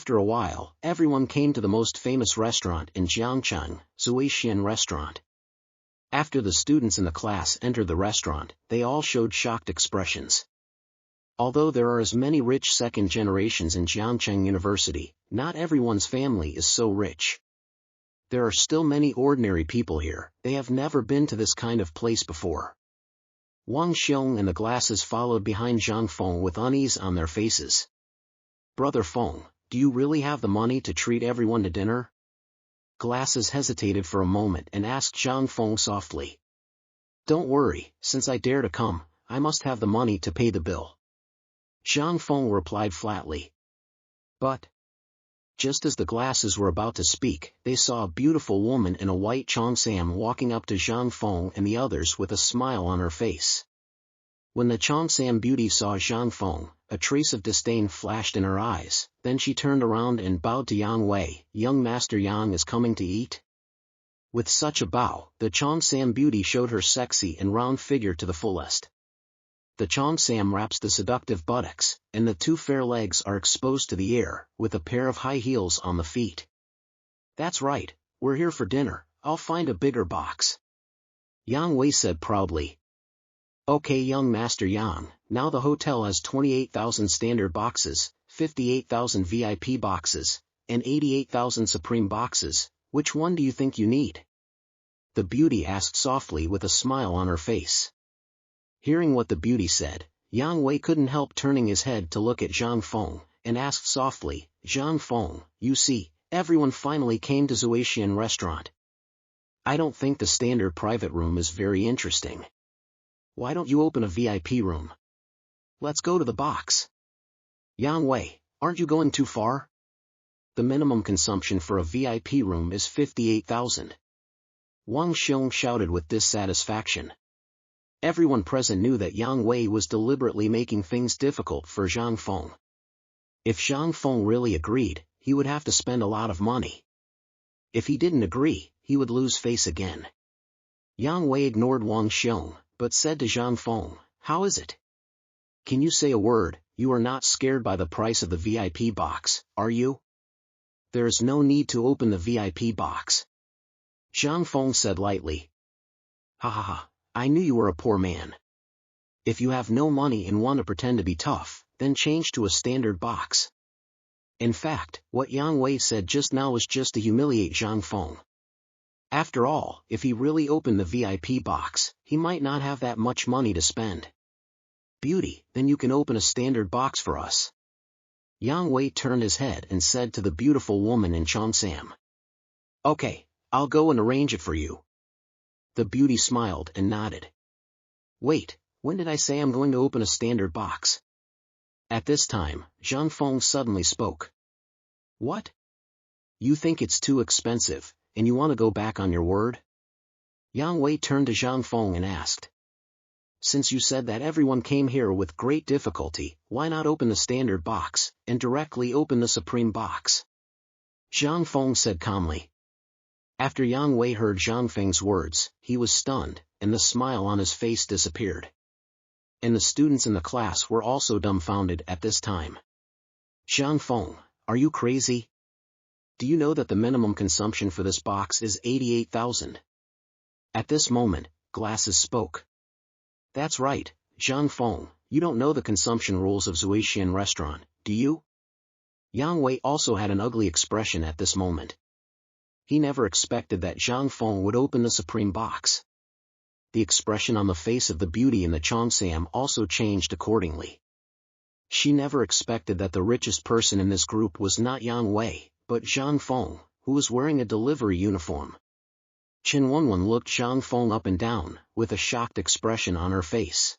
After a while, everyone came to the most famous restaurant in Jiangcheng, Zuishan Restaurant. After the students in the class entered the restaurant, they all showed shocked expressions. Although there are as many rich second generations in Jiangcheng University, not everyone's family is so rich. There are still many ordinary people here. They have never been to this kind of place before. Wang Xiong and the glasses followed behind Zhang Feng with unease on their faces. Brother Feng, do you really have the money to treat everyone to dinner? Glasses hesitated for a moment and asked Zhang Feng softly. Don't worry, since I dare to come, I must have the money to pay the bill. Zhang Feng replied flatly. But... Just as the glasses were about to speak, they saw a beautiful woman in a white cheongsam walking up to Zhang Feng and the others with a smile on her face. When the cheongsam beauty saw Zhang Feng, a trace of disdain flashed in her eyes, then she turned around and bowed to Yang Wei. Young Master Yang is coming to eat? With such a bow, the cheongsam beauty showed her sexy and round figure to the fullest. The cheongsam wraps the seductive buttocks, and the two fair legs are exposed to the air, with a pair of high heels on the feet. That's right, we're here for dinner. I'll find a bigger box. Yang Wei said proudly. Okay, young Master Yang, now the hotel has 28,000 standard boxes, 58,000 VIP boxes, and 88,000 supreme boxes. Which one do you think you need? The beauty asked softly with a smile on her face. Hearing what the beauty said, Yang Wei couldn't help turning his head to look at Zhang Feng, and asked softly, Zhang Feng, you see, everyone finally came to Zuishan Restaurant. I don't think the standard private room is very interesting. Why don't you open a VIP room? Let's go to the box. Yang Wei, aren't you going too far? The minimum consumption for a VIP room is 58,000. Wang Xiong shouted with dissatisfaction. Everyone present knew that Yang Wei was deliberately making things difficult for Zhang Feng. If Zhang Feng really agreed, he would have to spend a lot of money. If he didn't agree, he would lose face again. Yang Wei ignored Wang Xiong, but said to Zhang Feng, how is it? Can you say a word? You are not scared by the price of the VIP box, are you? There is no need to open the VIP box. Zhang Feng said lightly. Ha ha ha, I knew you were a poor man. If you have no money and want to pretend to be tough, then change to a standard box. In fact, what Yang Wei said just now was just to humiliate Zhang Feng. After all, if he really opened the VIP box, he might not have that much money to spend. Beauty, then you can open a standard box for us. Yang Wei turned his head and said to the beautiful woman in cheongsam. Okay, I'll go and arrange it for you. The beauty smiled and nodded. Wait, when did I say I'm going to open a standard box? At this time, Zhang Feng suddenly spoke. What? You think it's too expensive, and you want to go back on your word? Yang Wei turned to Zhang Feng and asked. Since you said that everyone came here with great difficulty, why not open the standard box, and directly open the supreme box? Zhang Feng said calmly. After Yang Wei heard Zhang Feng's words, he was stunned, and the smile on his face disappeared. And the students in the class were also dumbfounded at this time. Zhang Feng, are you crazy? Do you know that the minimum consumption for this box is 88,000? At this moment, Glasses spoke. That's right, Zhang Feng, you don't know the consumption rules of Zuishan Restaurant, do you? Yang Wei also had an ugly expression at this moment. He never expected that Zhang Feng would open the supreme box. The expression on the face of the beauty in the cheongsam also changed accordingly. She never expected that the richest person in this group was not Yang Wei, but Zhang Feng, who was wearing a delivery uniform. Chen Wenwen looked Zhang Feng up and down, with a shocked expression on her face.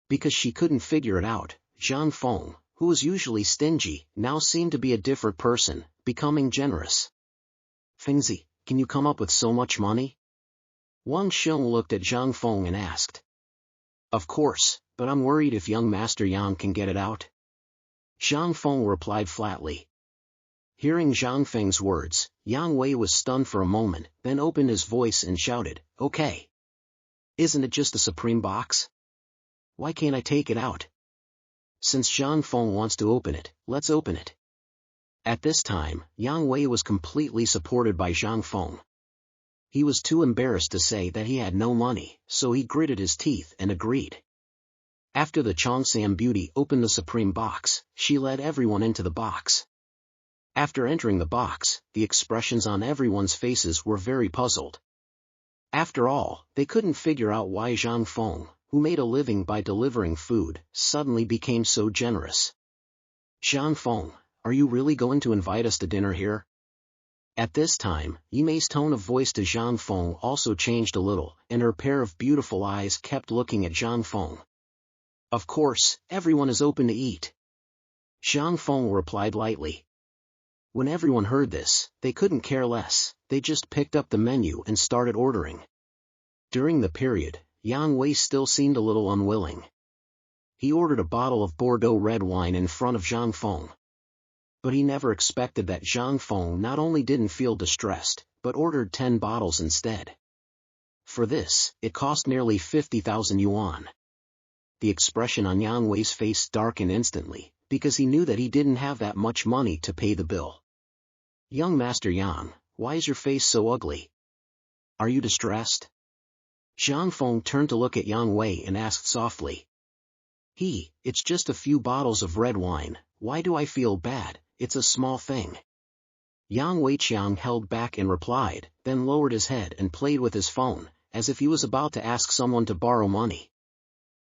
Because she couldn't figure it out, Zhang Feng, who was usually stingy, now seemed to be a different person, becoming generous. Fengzi, can you come up with so much money? Wang Xiong looked at Zhang Feng and asked. Of course, but I'm worried if young Master Yang can get it out. Zhang Feng replied flatly. Hearing Zhang Feng's words, Yang Wei was stunned for a moment, then opened his voice and shouted, Okay. Isn't it just a supreme box? Why can't I take it out? Since Zhang Feng wants to open it, let's open it. At this time, Yang Wei was completely supported by Zhang Feng. He was too embarrassed to say that he had no money, so he gritted his teeth and agreed. After the Chongsam beauty opened the supreme box, she led everyone into the box. After entering the box, the expressions on everyone's faces were very puzzled. After all, they couldn't figure out why Zhang Feng, who made a living by delivering food, suddenly became so generous. "Zhang Feng, are you really going to invite us to dinner here?" At this time, Yimei's tone of voice to Zhang Feng also changed a little, and her pair of beautiful eyes kept looking at Zhang Feng. "Of course, everyone is open to eat," Zhang Feng replied lightly. When everyone heard this, they couldn't care less, they just picked up the menu and started ordering. During the period, Yang Wei still seemed a little unwilling. He ordered a bottle of Bordeaux red wine in front of Zhang Feng. But he never expected that Zhang Feng not only didn't feel distressed, but ordered 10 bottles instead. For this, it cost nearly 50,000 yuan. The expression on Yang Wei's face darkened instantly, because he knew that he didn't have that much money to pay the bill. "Young Master Yang, why is your face so ugly? Are you distressed?" Zhang Feng turned to look at Yang Wei and asked softly. It's just a few bottles of red wine, why do I feel bad, it's a small thing." Yang Wei Qiang held back and replied, then lowered his head and played with his phone, as if he was about to ask someone to borrow money.